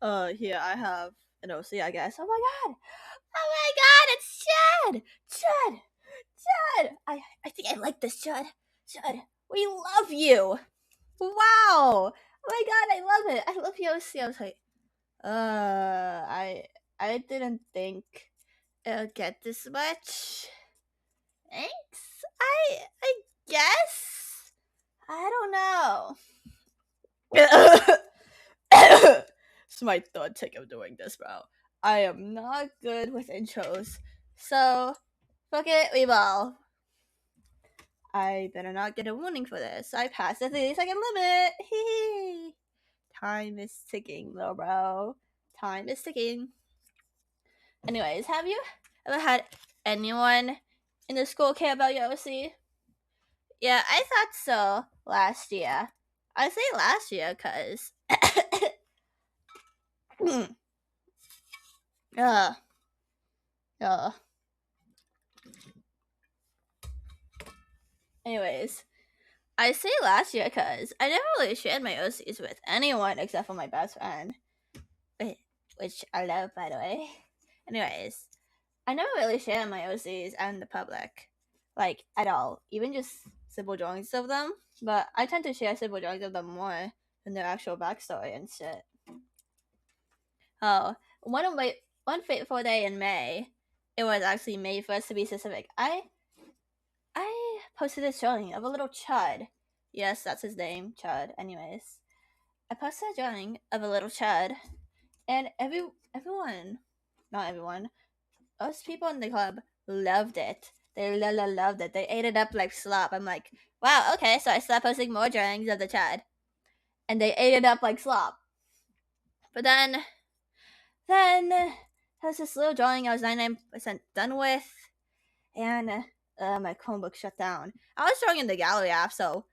Here I have an OC, I guess. Oh my god! Oh my god, it's Chad! Chad! Chad! I think I like this, Chad. Chad, we love you! Wow! Oh my god, I love it. I love the OC. I was like, I didn't think it'll get this much. Thanks? I guess? I don't know. It's my third take of doing this, bro. I am not good with intros. So, fuck it, we will. I better not get a warning for this. I passed the 30-second limit. Hee. Time is ticking, little bro. Time is ticking. Anyways, have you ever had anyone in the school care about your OC? Yeah, I thought so last year. I say last year because Anyways, I say last year because I never really shared my OCs with anyone except for my best friend, which I love, by the way. Anyways, I never really shared my OCs and the public, like, at all, even just simple drawings of them, but I tend to share simple drawings of them more than their actual backstory and shit. Oh, one fateful day in May, it was actually May 1st to be specific, I posted this drawing of a little Chud. Yes, that's his name, Chud. Anyways, I posted a drawing of a little Chud, and everyone, not everyone, most people in the club loved it. They loved it. They ate it up like slop. I'm like, wow, okay, so I started posting more drawings of the Chud, and they ate it up like slop. But then there's this little drawing I was 99% done with, and my Chromebook shut down. I was drawing in the gallery app, so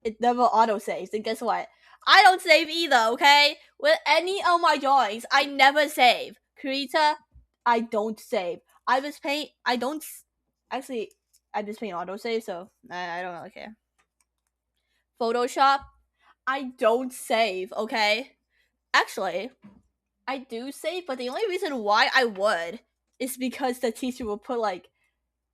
it never auto saves. And guess what? I don't save either, okay? With any of my drawings, I never save. Kurita, I don't save. I just paint autosave, so I don't really care. Photoshop, I don't save, okay? Actually, I do save, but the only reason why I would is because the teacher will put like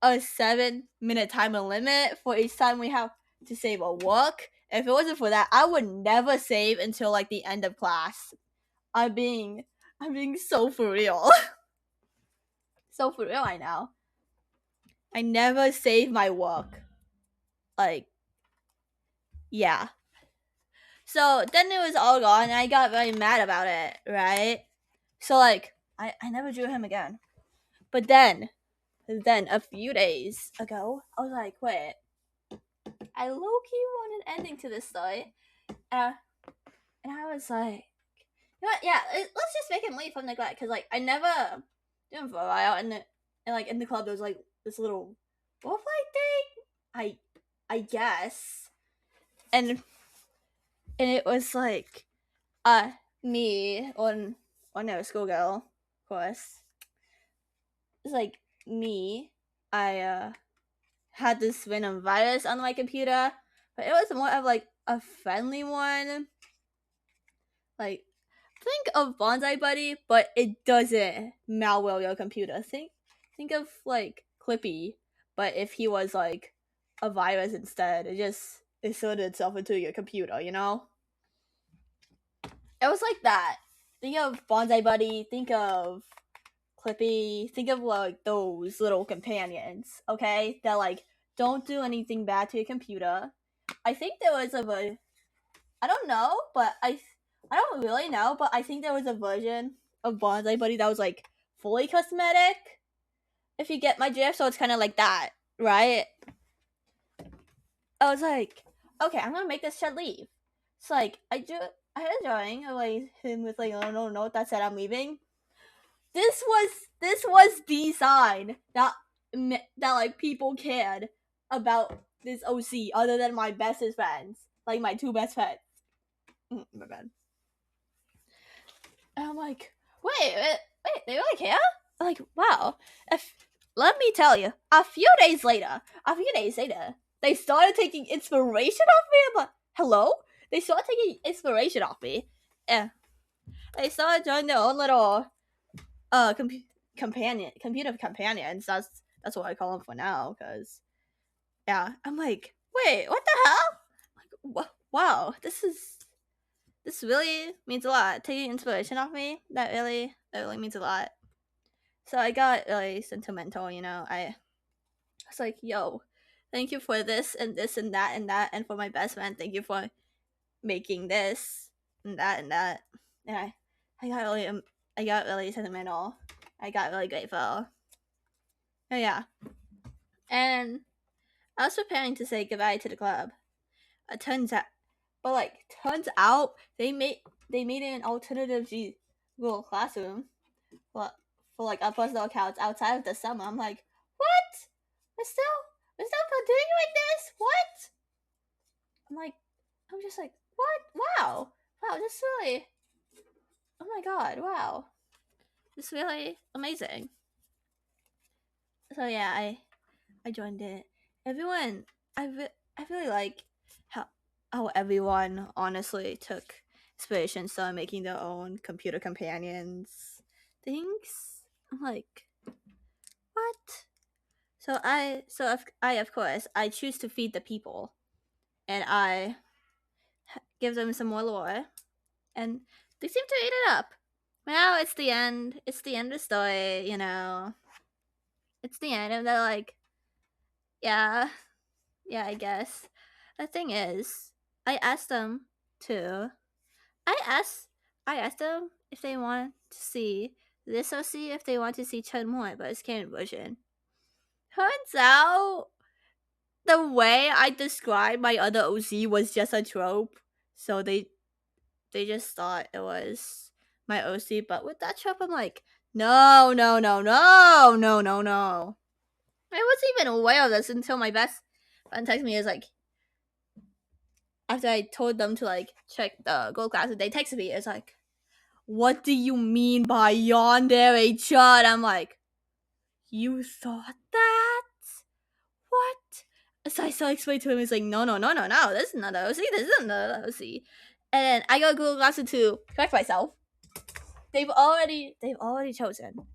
a 7-minute timer limit for each time we have to save a work. If it wasn't for that, I would never save until like the end of class. I'm being so for real. So for real, I know. I never save my work. Like, yeah. So then it was all gone, and I got very mad about it, right? So like, I never drew him again. But then a few days ago, I was like, wait, I low-key want an ending to this story. And I was like, you know what? Yeah, let's just make him leave from neglect. Because, like, I never did him for a while. And like, in the club, there was, like, this little wolf-like thing. I guess. And it was, like, me on no, schoolgirl, of course. It's, like, me. I, had this random virus on my computer. But it was more of, like, a friendly one. Like, think of Bonsai Buddy, but it doesn't malware your computer. Think of like Clippy, but if he was like a virus instead, it just inserted itself into your computer, you know? It was like that. Think of Bonsai Buddy, think of Clippy, think of like those little companions, okay? That like don't do anything bad to your computer. I think there was I don't know, but I don't really know, but I think there was a version of Bonsai Buddy that was like fully cosmetic. If you get my drift, so it's kind of like that, right? I was like, okay, I'm gonna make this shit leave. It's like I had a drawing of like him with like a little note that said I'm leaving. This was the sign that like people cared about this OC other than my bestest friends, like my two best friends. My bad. And I'm like, wait, they really care? I'm like, wow. Let me tell you, a few days later, they started taking inspiration off me. I'm like, hello? They started taking inspiration off me. Yeah. they started joining their own little computer companions. That's what I call them for now. Cause yeah, I'm like, wait, what the hell? Like, wow, this really means a lot. Taking inspiration off me, that really means a lot. So I got really sentimental, you know. I was like, yo, thank you for this and this and that and that, and for my best friend, thank you for making this and that and that. And I got really sentimental. I got really grateful. Oh yeah, and I was preparing to say goodbye to the club. Turns out they made an alternative Google Classroom for like our personal accounts outside of the summer. I'm like, what? We're still continuing this? What? I'm just like, what? Wow, this really. Oh my god, wow, this is really amazing. So yeah, I joined it. Everyone, I really like how everyone honestly took inspiration, started making their own computer companions things. I'm like, what? I of course I choose to feed the people, and I give them some more lore, and they seem to eat it up. Well, it's the end. It's the end of the story, you know. It's the end, and they're like, yeah, yeah, I guess. The thing is, I asked them to. I asked. I asked them if they want to see this OC, if they want to see Chen more, but it's canon version. Turns out the way I described my other OC was just a trope, so they just thought it was my OC. But with that trope, I'm like, no. I wasn't even aware of this until my best friend texted me. Is like, after I told them to like check the gold classes, they texted me. It's like, what do you mean by yandere chud? I'm like, you thought that? What? So I still explained to him. He's like, no. This is not OC. This is not OC. And I got Google Glasses to correct myself. They've already chosen.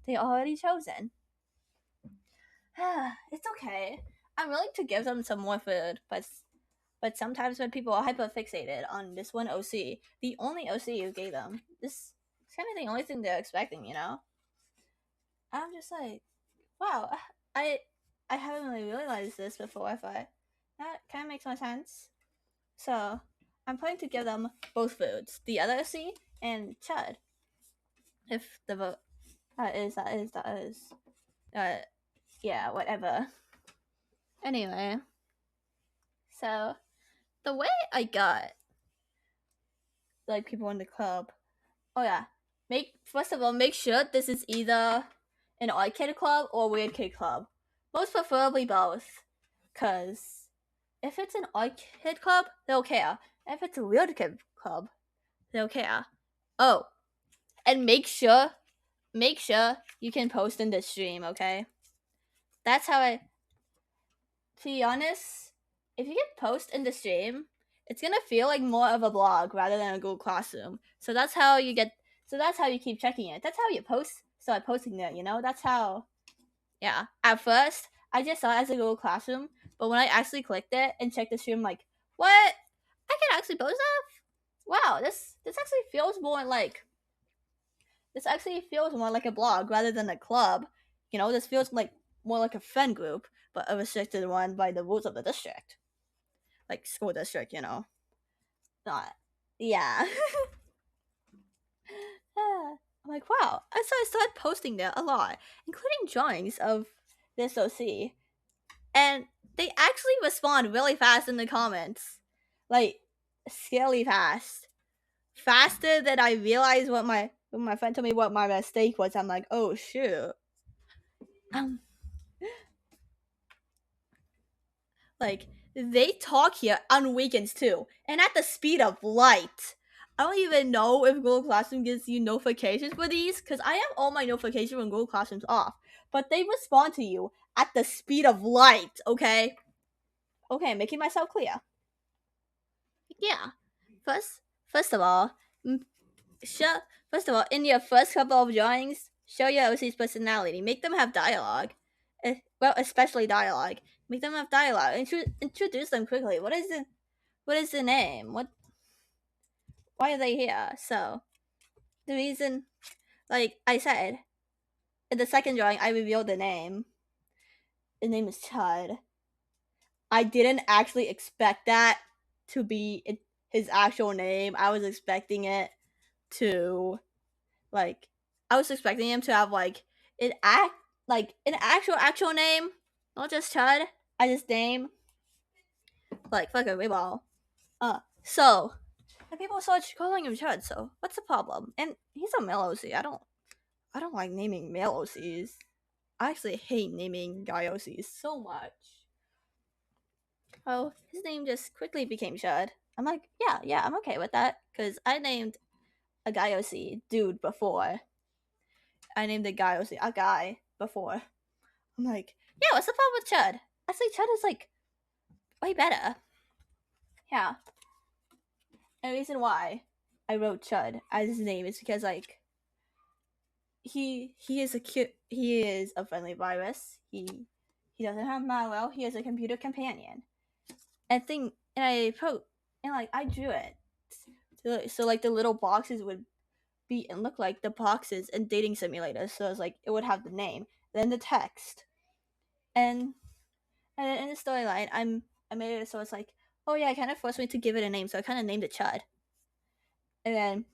It's okay. I'm willing to give them some more food, but sometimes when people are hyper fixated on this one OC, the only OC you gave them, this is kind of the only thing they're expecting, you know? I'm just like, wow, I haven't really realized this before, but that kind of makes more sense. So I'm planning to give them both foods, the other OC and Chud. If the vote that is. Yeah, whatever. Anyway, so the way I got like people in the club. Oh yeah, first of all make sure this is either an odd kid club or weird kid club. Most preferably both, cause if it's an odd kid club, they'll care. If it's a weird kid club, they'll care. Oh, and make sure you can post in the stream. Okay, that's how I. To be honest, if you can post in the stream, it's gonna feel like more of a blog rather than a Google Classroom. So that's how you get. So that's how you keep checking it. That's how you start posting there. You know, that's how. Yeah. At first, I just saw it as a Google Classroom, but when I actually clicked it and checked the stream, I'm like, what? I can actually post that? Wow, this actually feels more like. This actually feels more like a blog rather than a club. You know, this feels like more like a friend group, but a restricted one by the rules of the district. Like school district, you know. Not. Yeah. I'm like, wow. And so I started posting there a lot, including drawings of this OC. And they actually respond really fast in the comments. Like, scarily fast. Faster than I realized when my friend told me what my mistake was. I'm like, oh shoot. Like, they talk here on weekends too, and at the speed of light. I don't even know if Google Classroom gives you notifications for these, because I have all my notifications when Google Classroom's off. But they respond to you at the speed of light, okay? Okay, making myself clear. Yeah. First of all, First of all, in your first couple of drawings, show your OC's personality. Make them have dialogue. Well, especially dialogue. Make them have dialogue. Introduce them quickly. What is the name? Why are they here? So the reason, like I said, in the second drawing, I revealed the name. The name is Chud. I didn't actually expect that to be his actual name. I was expecting it to like I was expecting him to have like an actual name, not just Chud. I just name like fucking Weeball. So and people started calling him Chud. So what's the problem? And he's a male OC. I don't like naming male OCs. I actually hate naming guy OCs so much. Oh, his name just quickly became Chud. I'm like, yeah, I'm okay with that because I named a guy OC dude before. I named a guy OC a guy before. I'm like, yeah, what's the problem with Chud? I say Chud is like way better. Yeah. And the reason why I wrote Chud as his name is because like he is a friendly virus. He doesn't have malware. He is a computer companion. And I drew it. So like the little boxes would be and look like the boxes in dating simulators. So it's like it would have the name, then the text, and in the storyline, I made it so it's like, oh yeah, it kind of forced me to give it a name, so I kind of named it Chud. And then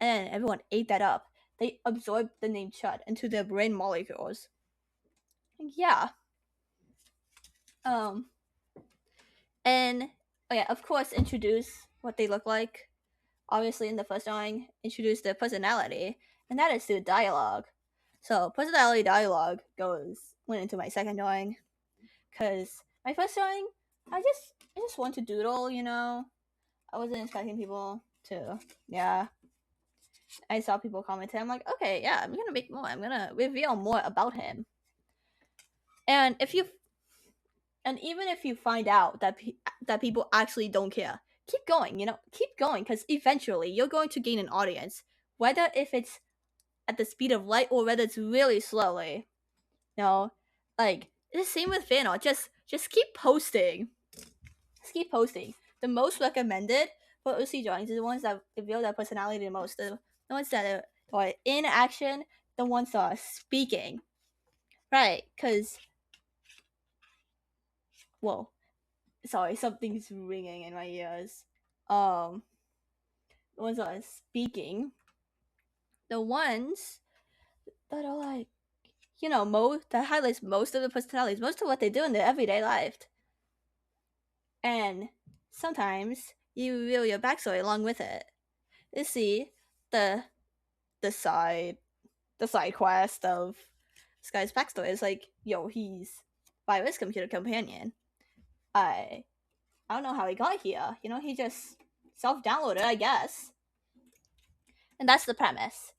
everyone ate that up. They absorbed the name Chud into their brain molecules. Yeah. And oh yeah, of course, introduce what they look like. Obviously, in the first drawing, introduce their personality, and that is through dialogue. So personality dialogue went into my second drawing, because my first drawing, I just want to doodle, you know. I wasn't expecting people to, yeah. I saw people commenting. I'm like, okay, yeah, I'm gonna make more. I'm gonna reveal more about him. And even if you find out that people actually don't care, keep going. You know, keep going, because eventually you're going to gain an audience, whether if it's at the speed of light or whether it's really slowly. You know, like the same with fan art. Just keep posting. Just keep posting. The most recommended for OC drawings is the ones that reveal their personality the most. The ones that are in action, the ones that are speaking. Right, because whoa, sorry, something's ringing in my ears. The ones that are speaking, the ones that are like, you know, that highlights most of the personalities, most of what they do in their everyday life. And sometimes you reveal your backstory along with it. You see the side quest of this guy's backstory is like, yo, he's virus computer companion. I don't know how he got here. You know, he just self-downloaded, I guess. And that's the premise.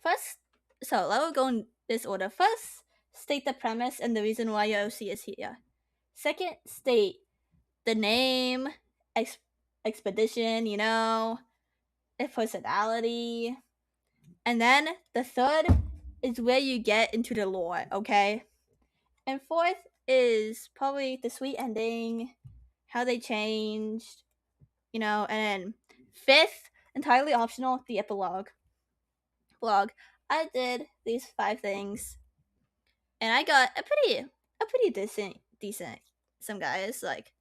First, so let me go in this order. First, state the premise and the reason why your OC is here. Second, state the name, expedition, you know, personality. And then the third is where you get into the lore, okay? And fourth is probably the sweet ending, how they changed, you know, and then fifth, entirely optional, the epilogue. I did these 5 things, and I got a pretty decent. Some guys like,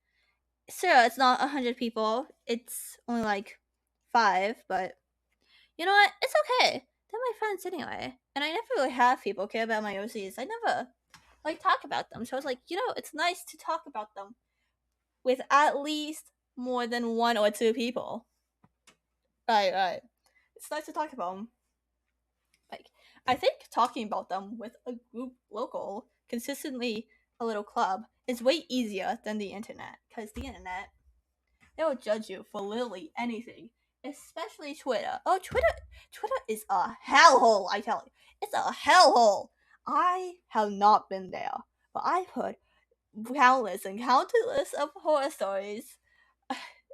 sure, it's not 100 people. It's only like 5, but you know what? It's okay. They're my friends anyway, and I never really have people care about my OCs. I never like talk about them, so I was like, you know, it's nice to talk about them with at least more than 1 or 2 people. Right. It's nice to talk about them. Like, I think talking about them with a group local, consistently a little club, is way easier than the internet. Because the internet, they will judge you for literally anything. Especially Twitter. Oh, Twitter is a hellhole, I tell you. It's a hellhole. I have not been there, but I've heard countless and countless of horror stories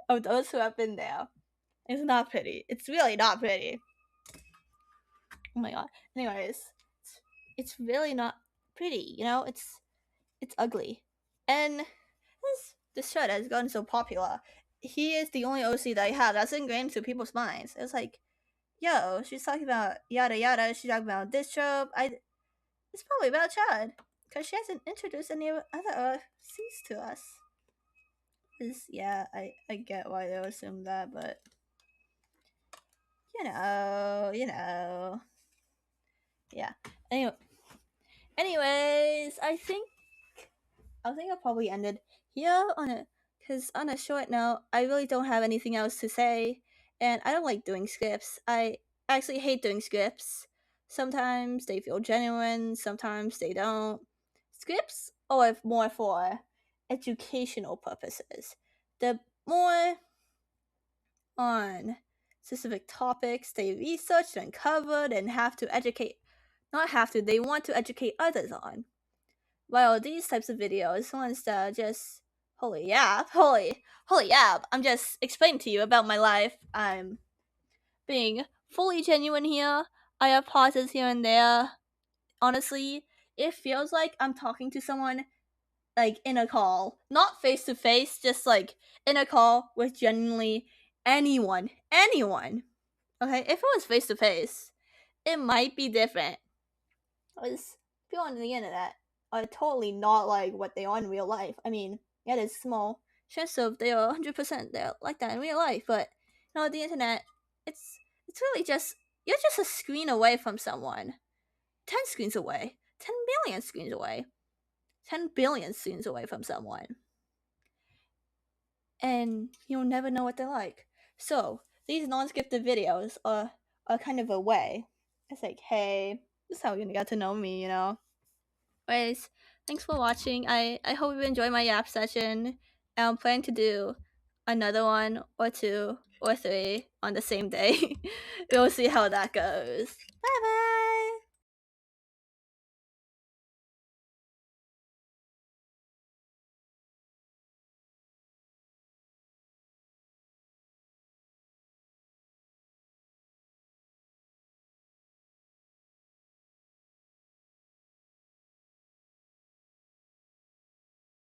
of those who have been there. It's not pretty. It's really not pretty. Oh my god. Anyways, it's really not pretty, you know? It's ugly. And this show that has gotten so popular, he is the only OC that I have that's ingrained into people's minds. It's like, yo, she's talking about yada yada, she's talking about this trope. It's probably about Chad. Because she hasn't introduced any other OCs to us. Yeah, I get why they would assume that, but you know. Yeah. Anyways, I think I'll probably end it here on a short note. I really don't have anything else to say, and I don't like doing scripts. I actually hate doing scripts. Sometimes they feel genuine, sometimes they don't. Scripts are more for educational purposes. They're more on specific topics they researched and covered and they want to educate others on. While these types of videos, ones that are just holy yeah, I'm just explaining to you about my life. I'm being fully genuine here. I have pauses here and there. Honestly, it feels like I'm talking to someone like in a call, not face to face, just like in a call with genuinely anyone. Okay, if it was face to face, it might be different. Because people on the internet are totally not like what they are in real life. I mean, yeah, there's small chance of they are 100% they're like that in real life, but the internet, it's really just you're just a screen away from someone, 10 screens away, 10 million screens away, 10 billion screens away from someone, and you'll never know what they're like. So these non-scripted videos are kind of a way. It's like, hey, this is how you're gonna get to know me, Anyways, thanks for watching. I hope you enjoyed my yap session. I'm planning to do another one or two or three on the same day. We'll see how that goes. Bye bye.